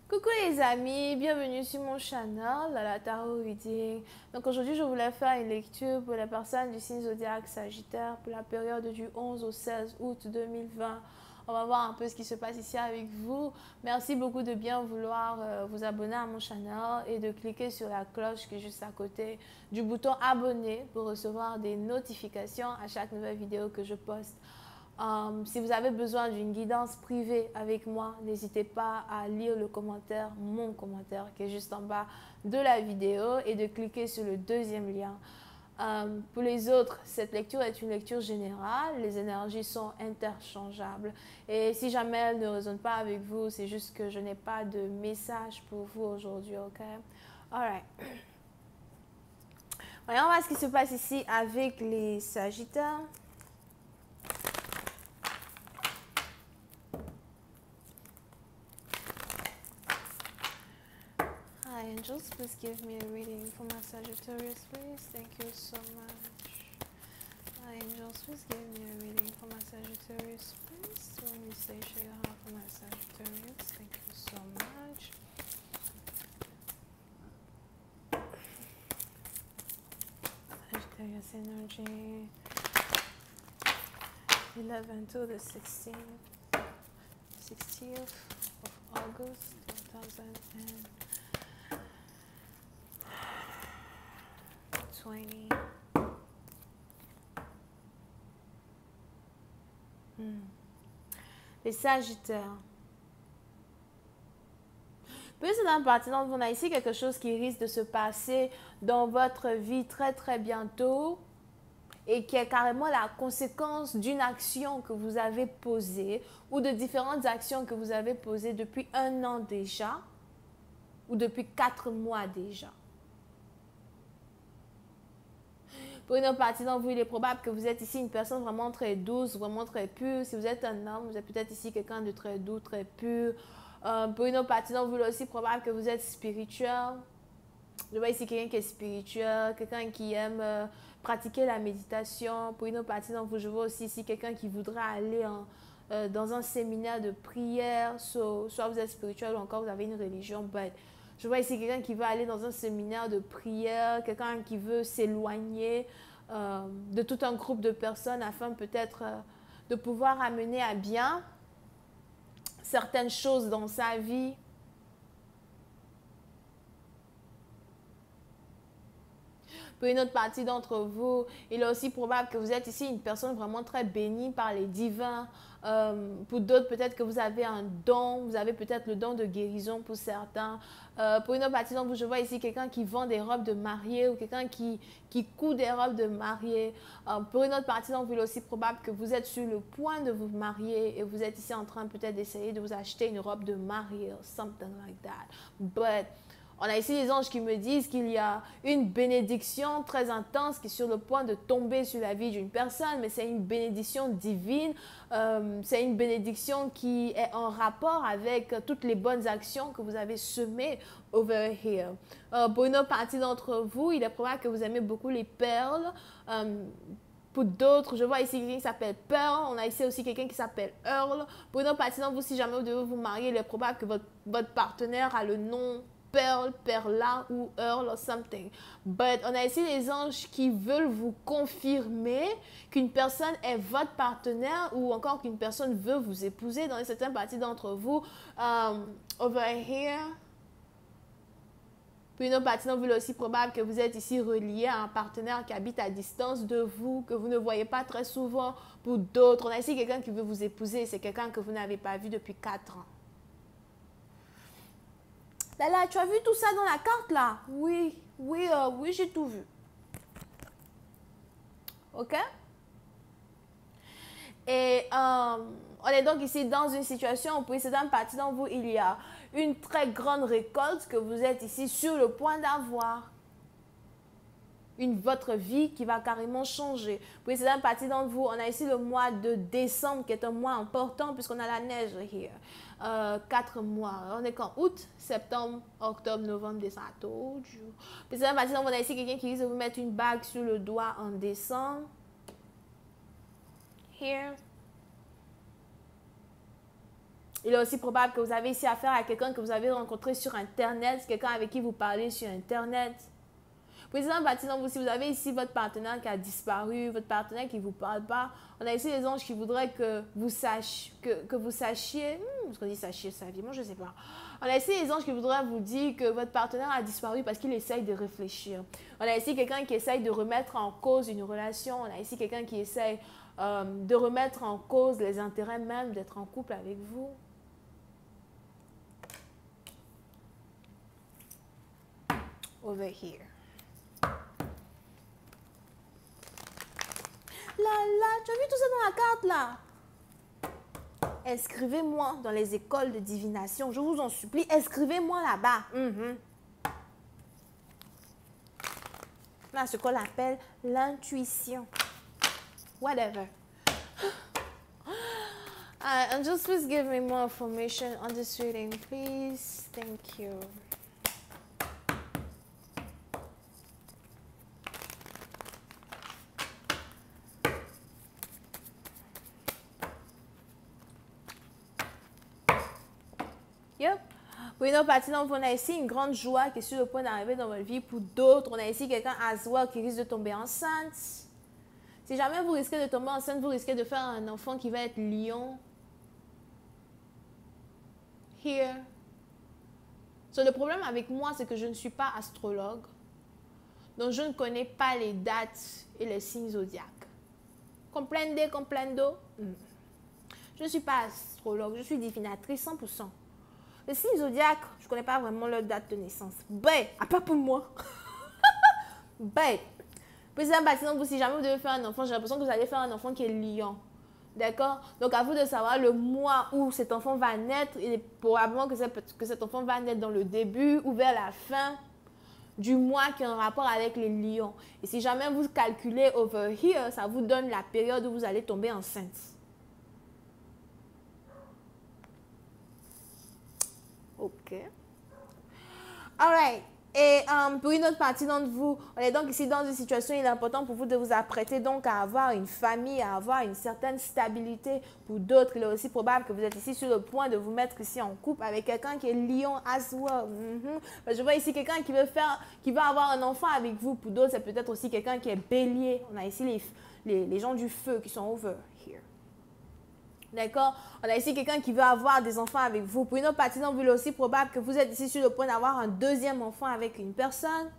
Coucou les amis, bienvenue sur mon channel, la Tarot Reading. Donc aujourd'hui je voulais faire une lecture pour les personnes du signe zodiaque Sagittaire pour la période du 11 au 16 août 2020. On va voir un peu ce qui se passe ici avec vous. Merci beaucoup de bien vouloir vous abonner à mon channel et de cliquer sur la cloche qui est juste à côté du bouton abonner pour recevoir des notifications à chaque nouvelle vidéo que je poste. Si vous avez besoin d'une guidance privée avec moi, n'hésitez pas à lire le commentaire, mon commentaire qui est juste en bas de la vidéo et de cliquer sur le deuxième lien. Pour les autres, cette lecture est une lecture générale, les énergies sont interchangeables et si jamais elles ne résonnent pas avec vous, c'est juste que je n'ai pas de message pour vous aujourd'hui, ok? Alright. Voyons voir ce qui se passe ici avec les Sagittaires. Hi angels, please give me a reading for my Sagittarius, please. Thank you so much. Hi angels, please give me a reading for my Sagittarius, please. What message you have for my Sagittarius? Thank you so much. Sagittarius energy, 11 to the 60th of August 2020. Les Sagittaires. Peut-être dans partie d'entre vous, on a ici quelque chose qui risque de se passer dans votre vie très bientôt et qui est carrément la conséquence d'une action que vous avez posée ou de différentes actions que vous avez posées depuis 1 an déjà ou depuis 4 mois déjà. Pour une autre partie d'entre vous, il est probable que vous êtes ici une personne vraiment très douce, vraiment très pure. Si vous êtes un homme, vous êtes peut-être ici quelqu'un de très doux, très pur. Pour une autre partie d'entre vous, il est aussi probable que vous êtes spirituel. Je vois ici quelqu'un qui est spirituel, quelqu'un qui aime pratiquer la méditation. Pour une autre partie d'entre vous, je vois aussi ici quelqu'un qui voudra aller dans un séminaire de prière. Soit vous êtes spirituel ou encore vous avez une religion. Je vois ici quelqu'un qui veut aller dans un séminaire de prière, quelqu'un qui veut s'éloigner de tout un groupe de personnes afin peut-être de pouvoir amener à bien certaines choses dans sa vie. Pour une autre partie d'entre vous, il est aussi probable que vous êtes ici une personne vraiment très bénie par les divins. Pour d'autres, peut-être que vous avez un don, vous avez peut-être le don de guérison pour certains. Pour une autre partie d'entre vous, je vois ici quelqu'un qui vend des robes de mariée ou quelqu'un qui coud des robes de mariée. Pour une autre partie d'entre vous, il est aussi probable que vous êtes sur le point de vous marier et vous êtes ici en train peut-être d'essayer de vous acheter une robe de mariée or something like that. But on a ici les anges qui me disent qu'il y a une bénédiction très intense qui est sur le point de tomber sur la vie d'une personne, mais c'est une bénédiction divine, c'est une bénédiction qui est en rapport avec toutes les bonnes actions que vous avez semées over here. Pour une autre partie d'entre vous, il est probable que vous aimez beaucoup les perles. Pour d'autres, je vois ici quelqu'un qui s'appelle Pearl. On a ici aussi quelqu'un qui s'appelle Earl. Pour une autre partie d'entre vous, si jamais vous devez vous marier, il est probable que votre partenaire a le nom Pearl, Perla ou Earl or something. But on a ici les anges qui veulent vous confirmer qu'une personne est votre partenaire ou encore qu'une personne veut vous épouser dans certaines parties d'entre vous. Over here. Puis une autre partie d'entre vous, il est aussi probable que vous êtes ici relié à un partenaire qui habite à distance de vous, que vous ne voyez pas très souvent. Pour d'autres, on a ici quelqu'un qui veut vous épouser. C'est quelqu'un que vous n'avez pas vu depuis 4 ans. Là, tu as vu tout ça dans la carte là? Oui, j'ai tout vu. Ok? Et on est donc ici dans une situation où, pour certaines parties d'entre vous, il y a une très grande récolte que vous êtes ici sur le point d'avoir. Votre vie qui va carrément changer. Pour certaines parties d'entre vous, on a ici le mois de décembre qui est un mois important puisqu'on a la neige here. 4 mois. On est quand? Août, septembre, octobre, novembre, décembre. Pour certaines parties d'entre vous, on a ici quelqu'un qui risque de vous mettre une bague sur le doigt en décembre. Here. Il est aussi probable que vous avez ici affaire à quelqu'un que vous avez rencontré sur Internet, quelqu'un avec qui vous parlez sur Internet. Président bâti dans vous, si vous avez ici votre partenaire qui a disparu, votre partenaire qui ne vous parle pas, on a ici les anges qui voudraient que vous sachiez, ce qu'on dit sachiez sa vie, moi je ne sais pas. On a ici les anges qui voudraient vous dire que votre partenaire a disparu parce qu'il essaye de réfléchir. On a ici quelqu'un qui essaye de remettre en cause une relation. On a ici quelqu'un qui essaye de remettre en cause les intérêts même d'être en couple avec vous. Over here. Là, tu as vu tout ça dans la carte là? Inscrivez-moi dans les écoles de divination. Je vous en supplie, inscrivez-moi là-bas. Là, ce qu'on appelle l'intuition. Whatever. And just please give me more information on this reading, please. Thank you. Yep. Pour une autre partie d'entre vous, on a ici une grande joie qui est sur le point d'arriver dans votre vie. Pour d'autres, on a ici quelqu'un as well qui risque de tomber enceinte. Si jamais vous risquez de tomber enceinte, vous risquez de faire un enfant qui va être lion. Here. So, le problème avec moi, c'est que je ne suis pas astrologue. Donc, je ne connais pas les dates et les signes zodiaques. Comprendo? Je ne suis pas astrologue, je suis divinatrice 100%. Les signes zodiaques, je ne connais pas vraiment leur date de naissance. Ben, à part pour moi. Ben, président bâtiment, vous, si jamais vous devez faire un enfant, j'ai l'impression que vous allez faire un enfant qui est lion. D'accord? Donc, à vous de savoir le mois où cet enfant va naître. Il est probablement que cet enfant va naître dans le début ou vers la fin du mois qui a un rapport avec les lions. Et si jamais vous calculez over here, ça vous donne la période où vous allez tomber enceinte. Ok. Alright. Et pour une autre partie d'entre vous, on est donc ici dans une situation, il est important pour vous de vous apprêter donc à avoir une famille, à avoir une certaine stabilité. Pour d'autres, il est aussi probable que vous êtes ici sur le point de vous mettre ici en couple avec quelqu'un qui est lion as well. Je vois ici quelqu'un qui va avoir un enfant avec vous. Pour d'autres, c'est peut-être aussi quelqu'un qui est bélier. On a ici les gens du feu qui sont over here. D'accord? On a ici quelqu'un qui veut avoir des enfants avec vous. Pour une autre partie d'entre vous, il est aussi probable que vous êtes ici sur le point d'avoir un deuxième enfant avec une personne.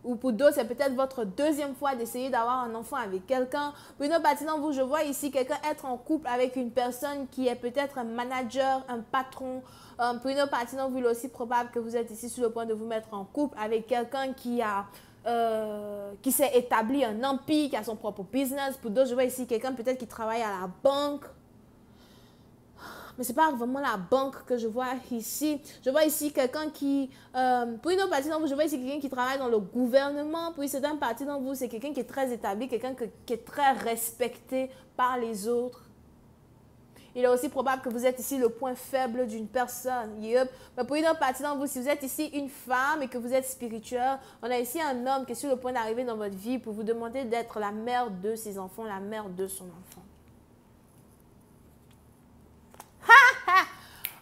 Ou pour d'autres, c'est peut-être votre deuxième fois d'essayer d'avoir un enfant avec quelqu'un. Pour une autre partie d'entre vous, je vois ici quelqu'un être en couple avec une personne qui est peut-être un manager, un patron. Pour une autre partie d'entre vous, il est aussi probable que vous êtes ici sur le point de vous mettre en couple avec quelqu'un qui s'est établi un empire, qui a son propre business. Pour d'autres, je vois ici quelqu'un peut-être qui travaille à la banque. Mais ce n'est pas vraiment la banque que je vois ici. Je vois ici quelqu'un qui... pour une autre partie d'entre vous, je vois ici quelqu'un qui travaille dans le gouvernement. Pour une certaine partie d'entre vous, c'est quelqu'un qui est très établi, quelqu'un qui est très respecté par les autres. Il est aussi probable que vous êtes ici le point faible d'une personne. Yep. Mais pour une autre partie d'entre vous, si vous êtes ici une femme et que vous êtes spirituel, on a ici un homme qui est sur le point d'arriver dans votre vie pour vous demander d'être la mère de ses enfants, la mère de son enfant. Ha ha!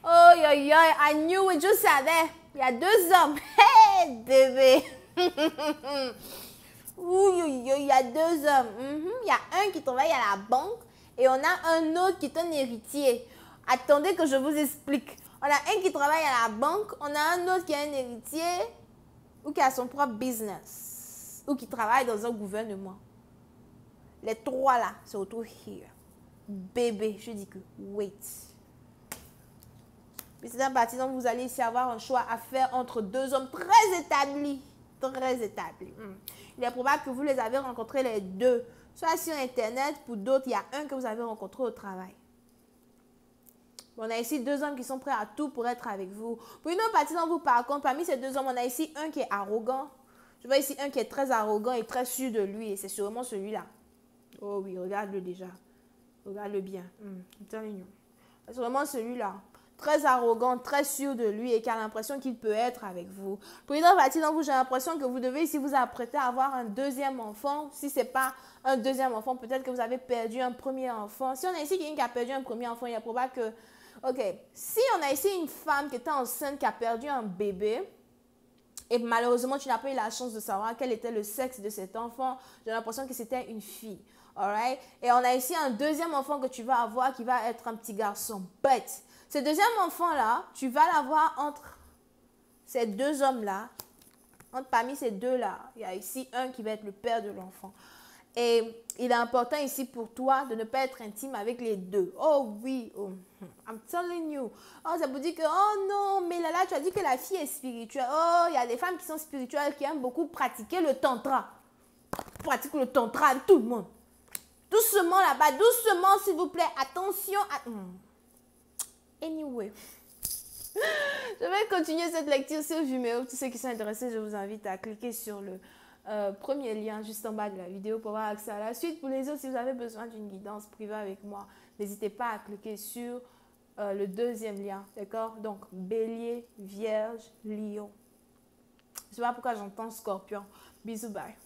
Oh, I knew it, je savais. Il y a deux hommes. Hey, bébé! Il y a deux hommes. Il y a un qui travaille à la banque. Et on a un autre qui est un héritier. Attendez que je vous explique. On a un qui travaille à la banque, on a un autre qui est un héritier ou qui a son propre business ou qui travaille dans un gouvernement. Les trois là se retrouvent here. Bébé, je dis que wait. Mais c'est un parti dont vous allez ici avoir un choix à faire entre deux hommes très établis. Très établis. Il est probable que vous les avez rencontrés les deux. Soit sur Internet, pour d'autres, il y a un que vous avez rencontré au travail. On a ici deux hommes qui sont prêts à tout pour être avec vous. Pour une autre partie d'entre vous, par contre, parmi ces deux hommes, on a ici un qui est arrogant. Je vois ici un qui est très arrogant et très sûr de lui. Et c'est sûrement celui-là. Oh oui, regarde-le déjà. Regarde-le bien. C'est vraiment celui-là. très arrogant, très sûr de lui et qui a l'impression qu'il peut être avec vous. Prudent parti dans vous, j'ai l'impression que vous devez ici vous apprêter à avoir un deuxième enfant. Si ce n'est pas un deuxième enfant, peut-être que vous avez perdu un premier enfant. Si on a ici quelqu'un qui a perdu un premier enfant, il est probable que... Ok, si on a ici une femme qui était enceinte, qui a perdu un bébé, et malheureusement, tu n'as pas eu la chance de savoir quel était le sexe de cet enfant, j'ai l'impression que c'était une fille. Alright? Et on a ici un deuxième enfant que tu vas avoir qui va être un petit garçon. But, ce deuxième enfant-là, tu vas l'avoir entre ces deux hommes-là. Parmi ces deux-là, il y a ici un qui va être le père de l'enfant. Et il est important ici pour toi de ne pas être intime avec les deux. Oh oui, oh, I'm telling you. Oh, ça vous dit que, oh non, mais là, tu as dit que la fille est spirituelle. Oh, il y a des femmes qui sont spirituelles, qui aiment beaucoup pratiquer le tantra. Pratique le tantra avec tout le monde. Doucement là-bas, doucement s'il vous plaît. Attention. Anyway. Je vais continuer cette lecture sur Vimeo. Tous ceux qui sont intéressés, je vous invite à cliquer sur le premier lien juste en bas de la vidéo pour avoir accès à la suite. Pour les autres, si vous avez besoin d'une guidance privée avec moi, n'hésitez pas à cliquer sur le deuxième lien. D'accord? Donc, Bélier, Vierge, Lion. Je ne sais pas pourquoi j'entends Scorpion. Bisous, bye.